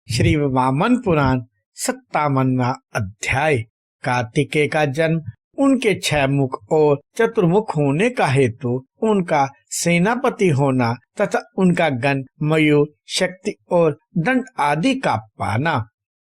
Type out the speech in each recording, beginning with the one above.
श्री वामन पुराण 57वां अध्याय। कार्तिकेय का जन्म उनके 6 मुख और चतुर्मुख होने का हेतु उनका सेनापति होना तथा उनका गण मयूर शक्ति और दंड आदि का पाना।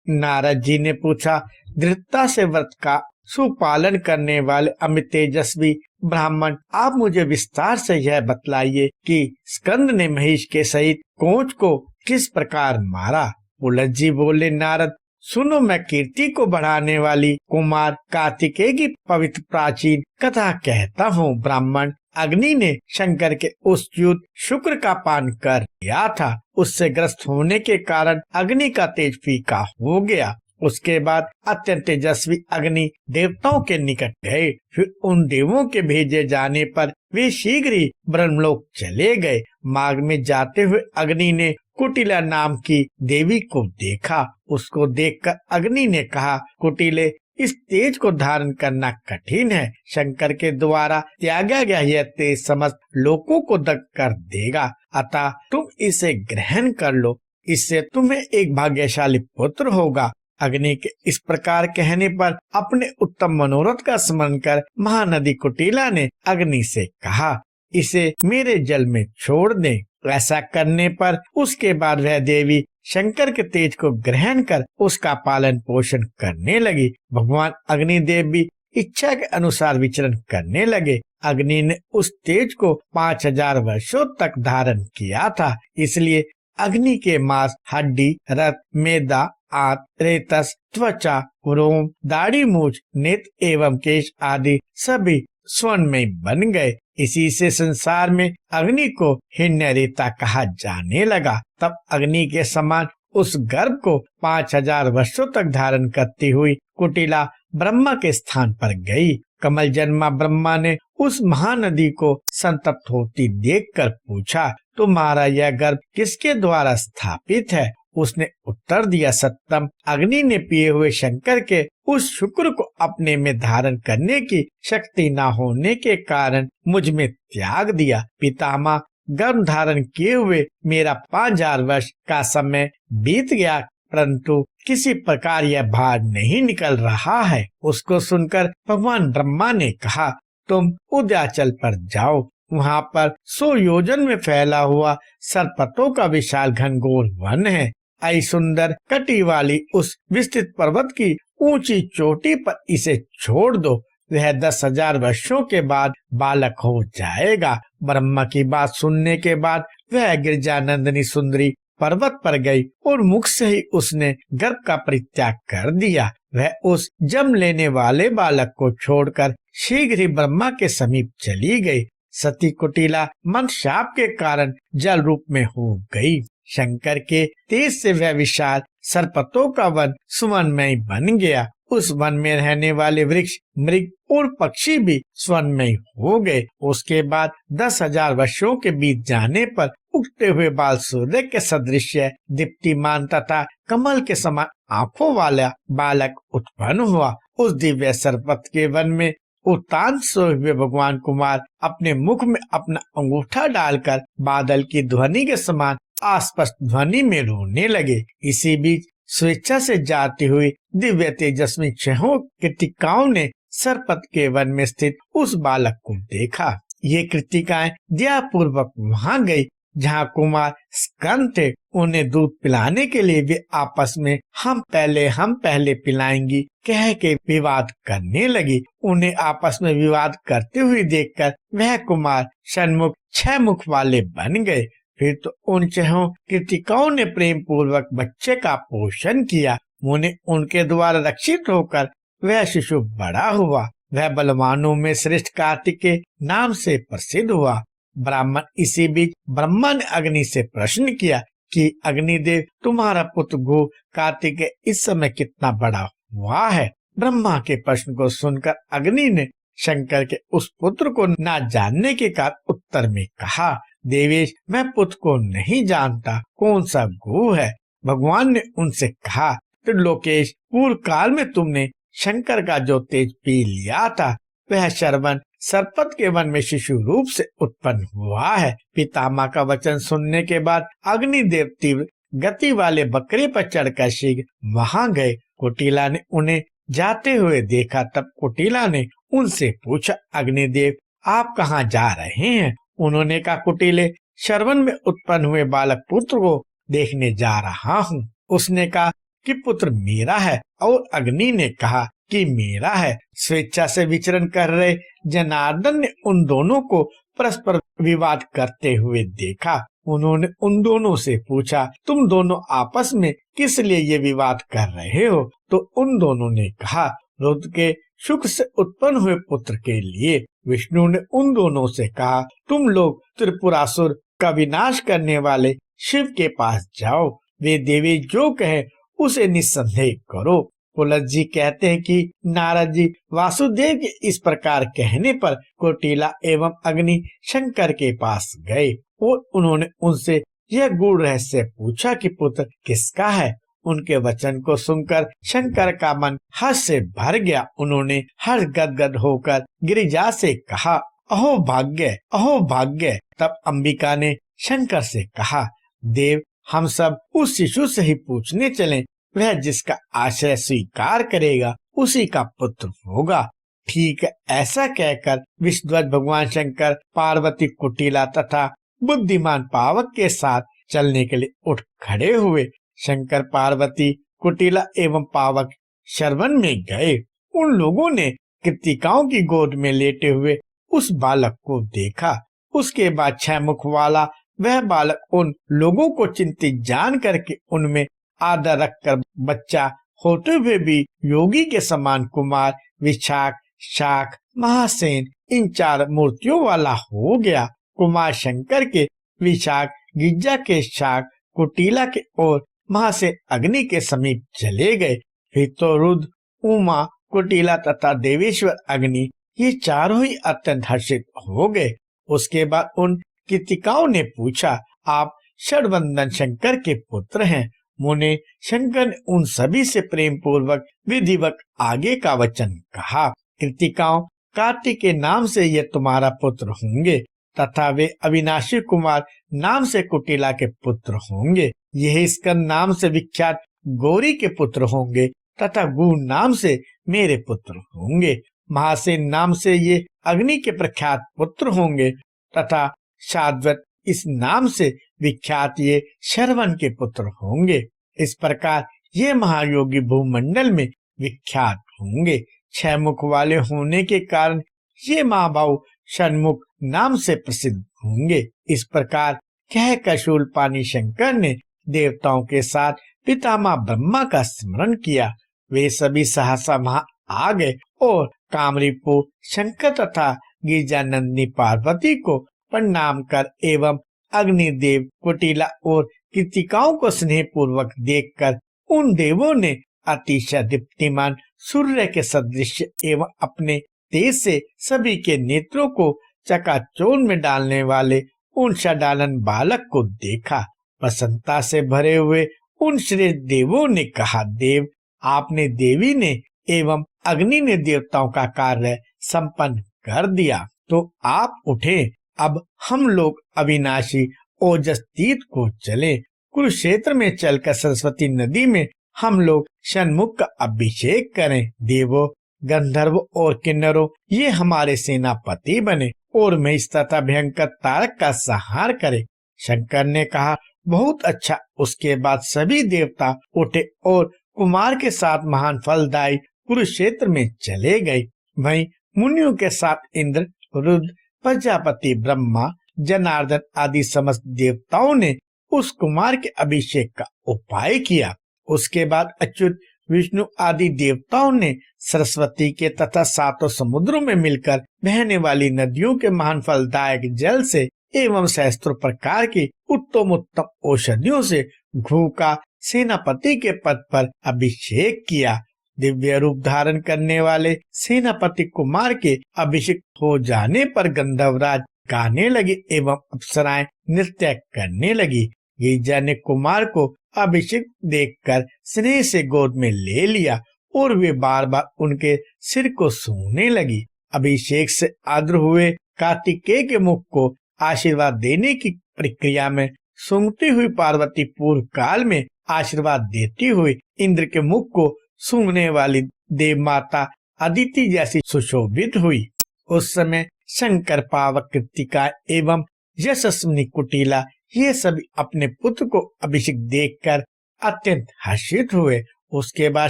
नारद जी ने पूछा, दृढ़ता से व्रत का सुपालन करने वाले अमित तेजस्वी ब्राह्मण, आप मुझे विस्तार से यह बतलाइए कि स्कंद ने महिष के सहित कोच को किस प्रकार मारा। पुलह जी बोले, नारद सुनो, मैं कीर्ति को बढ़ाने वाली कुमार कार्तिकेय की पवित्र प्राचीन कथा कहता हूँ। ब्राह्मण अग्नि ने शंकर के उस च्युत शुक्र का पान कर लिया था। उससे ग्रस्त होने के कारण अग्नि का तेज फीका हो गया। उसके बाद अत्यंत तेजस्वी अग्नि देवताओं के निकट गए। फिर उन देवों के भेजे जाने पर वे शीघ्र ही ब्रह्मलोक चले गए। मार्ग में जाते हुए अग्नि ने कुटिला नाम की देवी को देखा। उसको देखकर अग्नि ने कहा, कुटिले, इस तेज को धारण करना कठिन है। शंकर के द्वारा त्यागा गया यह तेज समस्त लोकों को दग्ध कर देगा, अतः तुम इसे ग्रहण कर लो। इससे तुम्हें एक भाग्यशाली पुत्र होगा। अग्नि के इस प्रकार कहने पर अपने उत्तम मनोरथ का स्मरण कर महानदी कुटिला ने अग्नि से कहा, इसे मेरे जल में छोड़ दे। ऐसा करने पर उसके बाद वह देवी शंकर के तेज को ग्रहण कर उसका पालन पोषण करने लगी। भगवान अग्निदेव भी इच्छा के अनुसार विचरण करने लगे। अग्नि ने उस तेज को 5000 वर्षों तक धारण किया था। इसलिए अग्नि के मांस, हड्डी, रक्त, मेदा, आंत, रेतस, त्वचा, रोम, दाढ़ी, मूछ, नेत्र एवं केश आदि सभी स्वर्ण में बन गए। इसी से संसार में अग्नि को हिरण्य रेता कहा जाने लगा। तब अग्नि के समान उस गर्भ को 5000 वर्षों तक धारण करती हुई कुटिला ब्रह्मा के स्थान पर गई। कमल जन्मा ब्रह्मा ने उस महानदी को संतप्त होती देखकर पूछा, तुम्हारा यह गर्भ किसके द्वारा स्थापित है? उसने उत्तर दिया, सत्यम, अग्नि ने पिए हुए शंकर के उस शुक्र को अपने में धारण करने की शक्ति न होने के कारण मुझ में त्याग दिया। पितामह, गर्भ धारण किए हुए मेरा 5000 वर्ष का समय बीत गया, परंतु किसी प्रकार यह भार नहीं निकल रहा है। उसको सुनकर भगवान ब्रह्मा ने कहा, तुम उद्याचल पर जाओ। वहाँ पर 100 योजन में फैला हुआ सरपतों का विशाल घनघोर वन है। आई सुंदर कटी वाली उस विस्तृत पर्वत की ऊंची चोटी पर इसे छोड़ दो। वह 10,000 वर्षों के बाद बालक हो जाएगा। ब्रह्मा की बात सुनने के बाद वह गिरजानंदिनी सुंदरी पर्वत पर गई और मुख से ही उसने गर्भ का परित्याग कर दिया। वह उस जन्म लेने वाले बालक को छोड़कर शीघ्र ही ब्रह्मा के समीप चली गई। सती कुटिला मन शाप के कारण जल रूप में हो गई। शंकर के तेज से वह विशाल सरपतों का वन सुवर्णमय बन गया। उस वन में रहने वाले वृक्ष, मृग और पक्षी भी स्वर्णमय हो गए। उसके बाद 10,000 वर्षों के बीत जाने पर उगते हुए बाल सूर्य के सदृश दीप्तिमान तथा कमल के समान आंखों वाला बालक उत्पन्न हुआ। उस दिव्य सरपत के वन में उत्तान सोए हुए भगवान कुमार अपने मुख में अपना अंगूठा डालकर बादल की ध्वनि के समान अस्पष्ट ध्वनि में रोने लगे। इसी बीच स्वेच्छा से जाती हुई दिव्य तेजस्वी 6 कृतिकाओं ने सरपत के वन में स्थित उस बालक को देखा। ये कृतिकाएं दया पूर्वक वहां गई जहाँ कुमार स्कंद थे। उन्हें दूध पिलाने के लिए वे आपस में हम पहले पिलाएंगी कह के विवाद करने लगी। उन्हें आपस में विवाद करते हुए देखकर वह कुमार षण्मुख 6 मुख वाले बन गए। फिर तो उन 6 कृतिकाओं ने प्रेम पूर्वक बच्चे का पोषण किया। उन्हें उनके द्वारा रक्षित होकर वह शिशु बड़ा हुआ। वह बलवानों में श्रेष्ठ कार्तिकेय नाम से प्रसिद्ध हुआ। ब्राह्मण इसी बीच ब्रह्मा ने अग्नि से प्रश्न किया कि अग्निदेव, तुम्हारा पुत्र गो कार्तिकेय इस समय कितना बड़ा हुआ है? ब्रह्मा के प्रश्न को सुनकर अग्नि ने शंकर के उस पुत्र को न जानने के कारण उत्तर में कहा, देवेश, मैं पुत्र को नहीं जानता, कौन सा गो है? भगवान ने उनसे कहा, त्रिलोकेश, पूर्व काल में तुमने शंकर का जो तेज पी लिया था वह श्रवण सरपत के वन में शिशु रूप से उत्पन्न हुआ है। पितामह का वचन सुनने के बाद अग्निदेव तीव्र गति वाले बकरे पर चढ़कर शीघ्र वहां गए। कुटिला ने उन्हें जाते हुए देखा। तब कुटिला ने उनसे पूछा, अग्निदेव आप कहाँ जा रहे हैं? उन्होंने कहा, कुटिले श्रवण में उत्पन्न हुए बालक पुत्र को देखने जा रहा हूँ। उसने कहा कि पुत्र मेरा है, और अग्नि ने कहा कि मेरा है। स्वेच्छा से विचरण कर रहे जनार्दन ने उन दोनों को परस्पर विवाद करते हुए देखा। उन्होंने उन दोनों से पूछा, तुम दोनों आपस में किस लिए ये विवाद कर रहे हो? तो उन दोनों ने कहा, रुद्र के शुक्र से उत्पन्न हुए पुत्र के लिए। विष्णु ने उन दोनों से कहा, तुम लोग त्रिपुरासुर का विनाश करने वाले शिव के पास जाओ, वे देवी जो कहे उसे निस्संदेह करो। पुलह जी कहते हैं कि नारद जी वासुदेव के इस प्रकार कहने पर कोटिला एवं अग्नि शंकर के पास गए और उन्होंने उनसे यह गूढ़ रहस्य पूछा कि पुत्र किसका है। उनके वचन को सुनकर शंकर का मन हर्ष से भर गया। उन्होंने हर्ष गदगद होकर गिरिजा से कहा, अहो भाग्य, अहो भाग्य। तब अंबिका ने शंकर से कहा, देव हम सब उस शिशु से ही पूछने चलें, वह जिसका आश्रय स्वीकार करेगा उसी का पुत्र होगा। ठीक है, ऐसा कहकर विष्णुध्वज भगवान शंकर पार्वती कुटिला तथा बुद्धिमान पावक के साथ चलने के लिए उठ खड़े हुए। शंकर पार्वती कुटिला एवं पावक श्रवण में गए। उन लोगों ने कृतिकाओं की गोद में लेटे हुए उस बालक को देखा। उसके बाद 6 मुख वाला वह बालक उन लोगों को चिंतित जान करके उनमें आदर रखकर बच्चा होते हुए भी योगी के समान कुमार, विशाख, शाख, महासेन इन 4 मूर्तियों वाला हो गया। कुमार शंकर के, विशाख गिज्जा के, शाख कुटिला के और महासेन अग्नि के समीप चले गए। फिर तो रुद्र, उमा, कुटिला तथा देवेश्वर अग्नि ये चारों ही अत्यंत हर्षित हो गए। उसके बाद उन कृतिकाओं ने पूछा, आप षडवंदन शंकर के पुत्र हैं? मुने शंकर ने उन सभी से प्रेम पूर्वक विधिवत आगे का वचन कहा। कृतिकाओं, कार्तिक के नाम से ये तुम्हारा पुत्र होंगे तथा वे अविनाशी कुमार नाम से कुटिला के पुत्र होंगे। यही स्कंद नाम से विख्यात गौरी के पुत्र होंगे तथा गुण नाम से मेरे पुत्र होंगे। महासेन नाम से ये अग्नि के प्रख्यात पुत्र होंगे तथा शाद्वत इस नाम से विख्यात ये श्रवण के पुत्र होंगे। इस प्रकार ये महायोगी भूमंडल में विख्यात होंगे। 6 मुख वाले होने के कारण ये महाभाव षण्मुख नाम से प्रसिद्ध होंगे। इस प्रकार कहकर शूलपाणी शंकर ने देवताओं के साथ पितामह ब्रह्मा का स्मरण किया। वे सभी सहसा वहां आ गए और कामरीपु शंकर तथा गिरिजानंदिनी पार्वती को प्रणाम कर एवं अग्निदेव, कुटिला और कृतिकाओं को स्नेह पूर्वक देखकर उन देवों ने अतिशय दीप्तिमान सूर्य के सदृश एवं अपने तेज से सभी के नेत्रों को चकाचौंध में डालने वाले उन षडानन बालक को देखा। प्रसन्नता से भरे हुए उन श्रेष्ठ देवों ने कहा, देव आपने देवी ने एवं अग्नि ने देवताओं का कार्य संपन्न कर दिया, तो आप उठे। अब हम लोग अविनाशी ओजस तीर्थ को चले। कुरुक्षेत्र में चलकर सरस्वती नदी में हम लोग षण्मुख का अभिषेक करें। देवों, गंधर्व और किन्नरों ये हमारे सेनापति बने और महिष तथा भयंकर तारक का संहार करे। शंकर ने कहा, बहुत अच्छा। उसके बाद सभी देवता उठे और कुमार के साथ महान फलदायी कुरुक्षेत्र में चले गए। वहीं मुनियों के साथ इंद्र, रुद्र, प्रजापति, ब्रह्मा, जनार्दन आदि समस्त देवताओं ने उस कुमार के अभिषेक का उपाय किया। उसके बाद अच्युत, विष्णु आदि देवताओं ने सरस्वती के तथा 7 समुद्रों में मिलकर बहने वाली नदियों के महान फलदायक जल से एवं सहस्त्रों प्रकार की उत्तम उत्तम औषधियों से घू का सेनापति के पद पर अभिषेक किया। दिव्य रूप धारण करने वाले सेनापति कुमार के अभिषेक हो जाने पर गंधर्वराज गाने लगे एवं अप्सराएं नृत्य करने लगी। गिरिजा ने कुमार को अभिषेक देखकर स्नेह से गोद में ले लिया और वे बार बार उनके सिर को छूने लगी। अभिषेक से आर्द्र हुए कार्तिकेय के मुख को आशीर्वाद देने की प्रक्रिया में सूंघती हुई पार्वती पूर्व काल में आशीर्वाद देती हुई इंद्र के मुख को सूंघने वाली देव माता अदिति जैसी सुशोभित हुई। उस समय शंकर, पावक, कृतिका एवं यशस्विनी कुटिला ये सभी अपने पुत्र को अभिषेक देखकर अत्यंत हर्षित हुए। उसके बाद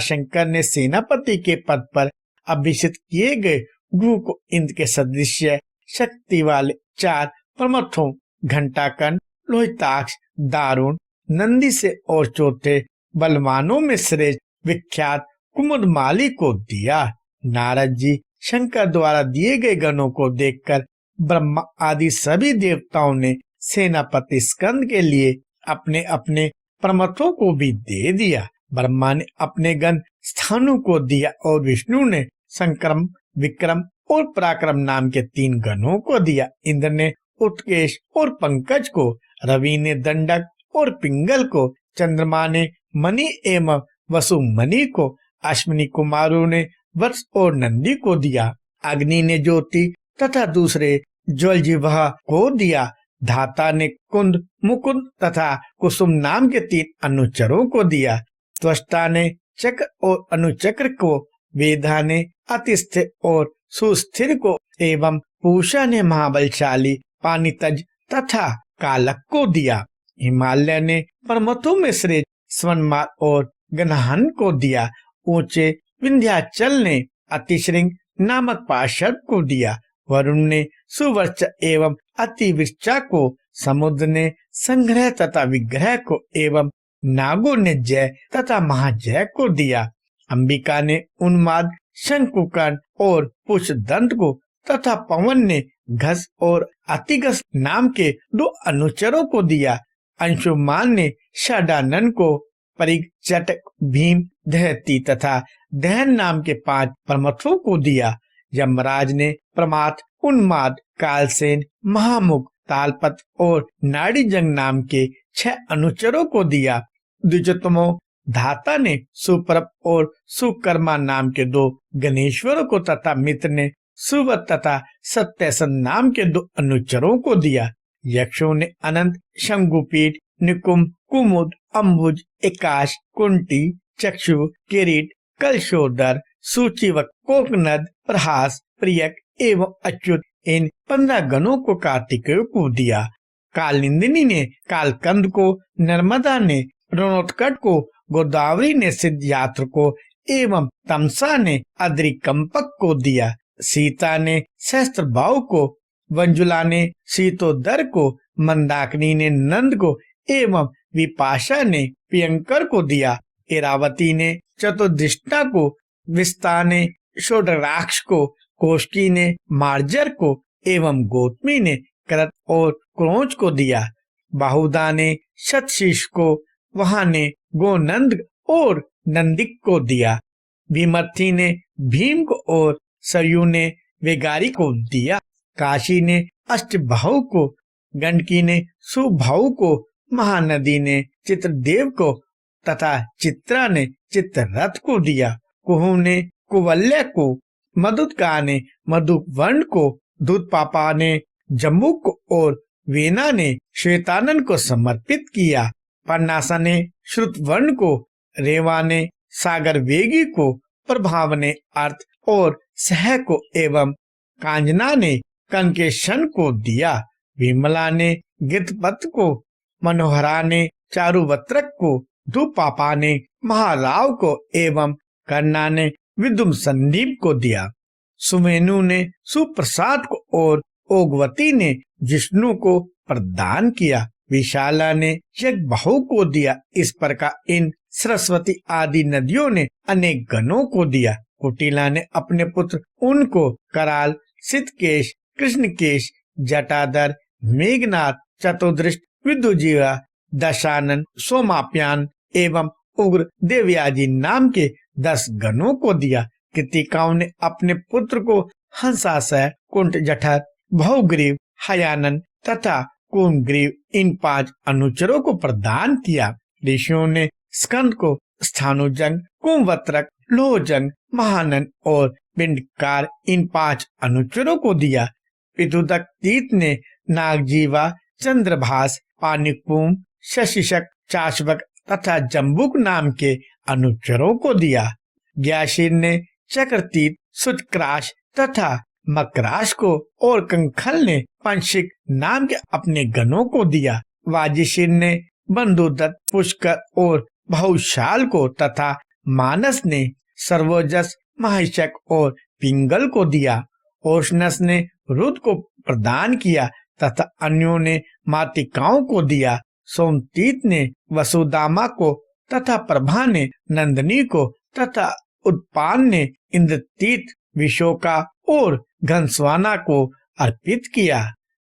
शंकर ने सेनापति के पद पर अभिषिक्त किए गए गुरु को इंद्र के सदृश शक्ति वाले 4 प्रमथों घंटाकन, लोहिताक्ष, दारुण, नंदी से और चौथे बलवानों में श्रेष्ठ विख्यात कुमुदमाली को दिया। नारद जी शंकर द्वारा दिए गए गणों को देखकर ब्रह्मा आदि सभी देवताओं ने सेनापति स्कंद के लिए अपने अपने प्रमथों को भी दे दिया। ब्रह्मा ने अपने गण स्थानु को दिया और विष्णु ने संक्रम, विक्रम और पराक्रम नाम के 3 गणों को दिया। इंद्र ने उत्केश और पंकज को, रवि ने दंडक और पिंगल को, चंद्रमा ने मणि एवं वसुमणि को, अश्विनी कुमारों ने वत्स और नंदी को दिया। अग्नि ने ज्योति तथा दूसरे ज्वलजिह्वा को दिया। धाता ने कुंद, मुकुंद तथा कुसुम नाम के 3 अनुचरों को दिया। त्वष्टा ने चक्र और अनुचक्र को, वेदा ने अतिस्थिर और सुस्थिर को एवं पूषा ने महाबलशाली पानितज तथा कालक को दिया। हिमालय ने पर्वतों में श्रेष्ठ स्वर्णमार्ग और गन्हान को दिया। ऊंचे विंध्याचल ने अतिशृंग नामक पार्षद को दिया। वरुण ने सुवर्च एवं अतिवृक्षा को, समुद्र ने संग्रह तथा विग्रह को एवं नागों ने जय तथा महाजय को दिया। अंबिका ने उन्माद, शंकुकर्ण और पुष्पदंत को तथा पवन ने घस और अतिघस नाम के 2 अनुचरों को दिया। अंशुमान ने षडानन को, परिग, चटक, भीम, दहती तथा दहन नाम के 5 प्रमथों को दिया। यमराज ने प्रमाथ, उन्माद, कालसेन, महामुख, तालपत और नाड़ीजंग नाम के 6 अनुचरों को दिया। द्विजोत्तमों धाता ने सुप्रभ और सुकर्मा नाम के 2 गणेश्वरों को तथा मित्र ने सुवत तथा सत्यसन नाम के 2 अनुचरों को दिया। यक्षों ने अनंत, शंगुपीठ, निकुंभ, कुमुद, अम्बुज, एकाश, कुंटी, चक्षु, किरीट, कलशोदर, सूचिवक, कोकनद, प्रहास, प्रियक एवं अच्युत इन 15 गणों को कार्तिकेय को दिया। कालिंदिनी ने कालकंद को, नर्मदा ने रणोत्कट को, गोदावरी ने सिद्धयात्र को एवं तमसा ने अद्रिकंपक को दिया। सीता ने सहस्त्रबाहु को, वंजुला ने शीतोदर को, मंदाकिनी ने नंद को एवं विपाशा ने प्रियंकर को दिया। इरावती ने चतुर्दृष्टा को, विस्ता ने षोडराक्ष को, कोष्की ने मार्जर को एवं गौतमी ने करत और क्रोंच को दिया। बाहुदा ने शतशीष को, वहां ने गोनंद और नंदिक को दिया। भीमर्थी ने भीम को और सरयू ने वेगारी को दिया। काशी ने अष्टबाहु को, गंडकी ने सुबाहु को, महानदी ने चित्रदेव को तथा चित्रा ने चित्ररथ को दिया। कुहू ने कुवल्य को, मधुका ने मधुवर्ण को, दूधपापा ने जम्बू को और वेना ने श्वेतानन को समर्पित किया। पन्नासा ने श्रुतवर्ण को, रेवा ने सागर वेगी को, प्रभाव ने अर्थ और सह को एवं कांजना ने कनकेशन को दिया। विमला ने गिद्धपत को, मनोहरा ने चारुवत्रक को, धूपापा ने महाराव को एवं कर्णा ने विदुम संदीप को दिया। सुमेनु ने सुप्रसाद को और ओगवती ने जिष्णु को प्रदान किया। विशाला ने यज्ञबाहु को दिया। इस प्रकार इन सरस्वती आदि नदियों ने अनेक गणों को दिया। कुटिला ने अपने पुत्र उनको कराल, सिद्धकेश, कृष्णकेश, जटाधर, मेघनाथ, चतुर्दृष्ट, विदुजीवा, दशानन, सोमाप्यान एवं उग्र देवयाजी नाम के 10 गणों को दिया। कृतिकाओं ने अपने पुत्र को हंसाशय, कुंठ जठर, बहुग्रीव, हयानन तथा कुमग्रीव इन 5 अनुचरों को प्रदान किया। ऋषियों ने स्कंद को स्थानुजंग, कुंभवत्रक, लोहजंग, महानन और पिंडकार इन 5 अनुचरों को दिया। पितुदक तीत ने नागजीवा, चंद्रभास, पानिकपुम, शशिशक, चाशवक तथा जम्बुक नाम के अनुचरों को दिया। ग्यासिर ने चक्रतीत, सुचक्राश तथा मकराश को और कंखल ने पंशिक नाम के अपने गणों को दिया। वाजिशिर ने बंधुदत्त, पुष्कर और बहुशाल को तथा मानस ने सर्वोजस, महिषक और पिंगल को दिया। ओशनस ने रुद्र को प्रदान किया तथा अन्यों ने मातिकाओं को दिया। सोमतीत ने वसुदामा को तथा प्रभा ने नंदनी को तथा उत्पान ने इंद्रतीत, विशोका और घनस्वाना को अर्पित किया।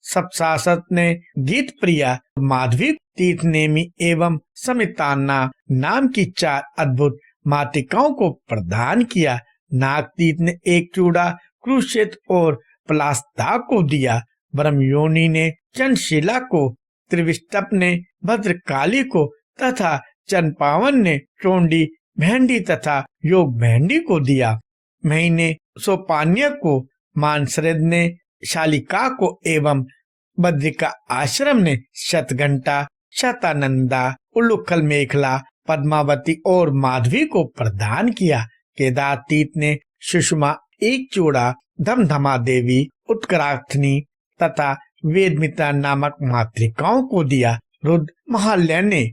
सप्तासत ने गीत प्रिया, माधवी, तीर्थनेमी एवं समिताना नाम की 4 अद्भुत मातिकाओं को प्रदान किया। नागतीत ने एक चूड़ा, क्रुशेत और पलास्ता को दिया। ब्रह्मयोनि ने चंद्रशिला को, त्रिविष्टप ने भद्रकाली को तथा चंपावन ने चोंडी, भेंडी तथा योग भेंडी को दिया। मही ने सोपान्य को, मानसरेद ने शालिका को एवं बद्रिका आश्रम ने शतघंटा, शतानंदा, उल्लुखल मेखला, पद्मावती और माधवी को प्रदान किया। केदारतीत ने सुषमा, एक चूड़ा, धमधमा देवी, उत्करार्थनी तथा वेदमिता नामक मातृकाओं को दिया। रुद्र महालय ने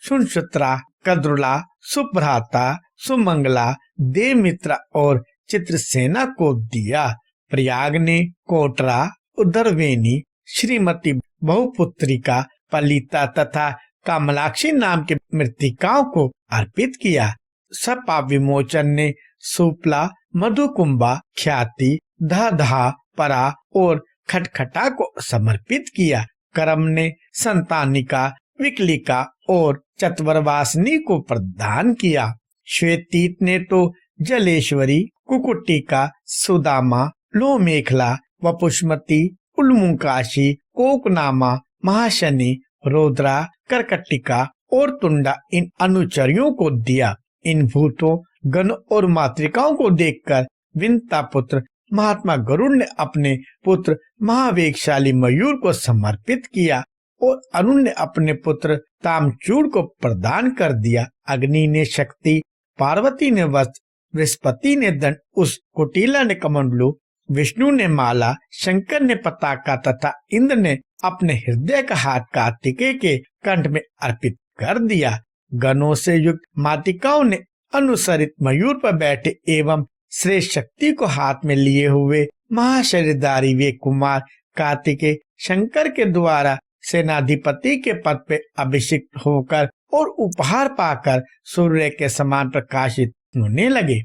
सुनसुत्रा, कद्रुला, सुभ्राता, सुमंगला, देवमित्रा और चित्रसेना को दिया। प्रयाग ने कोटरा, उदरवेनी, श्रीमती बहुपुत्रिका, पलिता तथा कमलाक्षी नाम के मृतिकाओं को अर्पित किया। सपा विमोचन ने सुपला, मधुकुंभा, ख्याति, धाधा, परा और खटखटा को समर्पित किया। करम ने संतानिका, विकलिका और चतुर्वासिनी को प्रदान किया। श्वेतीत ने तो जलेश्वरी, कुकुटिका, सुदामा, लोमेखला, वपुष्मती, उल्मुकाशी, कोकनामा, महाशनि, रोद्रा, करकटिका और तुंडा इन अनुचरियों को दिया। इन भूतों, गण और मातृकाओं को देखकर विंता पुत्र महात्मा गरुड़ ने अपने पुत्र महावेगशाली मयूर को समर्पित किया और अरुण ने अपने पुत्र तामचूड़ को प्रदान कर दिया। अग्नि ने शक्ति, पार्वती ने वस्त्र, बृहस्पति ने दंड, उस कुटिला ने कमंडलू, विष्णु ने माला, शंकर ने पताका तथा इंद्र ने अपने हृदय का हाथ कार्तिकेय के कंठ में अर्पित कर दिया। गणों से युक्त मातिकाओं ने अनुसरित मयूर पर बैठे एवं श्रेष्ठ शक्ति को हाथ में लिए हुए महाशरीरधारी वे कुमार कार्तिकेय शंकर के द्वारा सेनाधिपति के पद पे अभिषिक्त होकर और उपहार पाकर सूर्य के समान प्रकाशित होने लगे।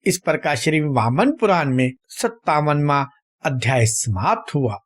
इस प्रकार श्री वामन पुराण में 57वां अध्याय समाप्त हुआ।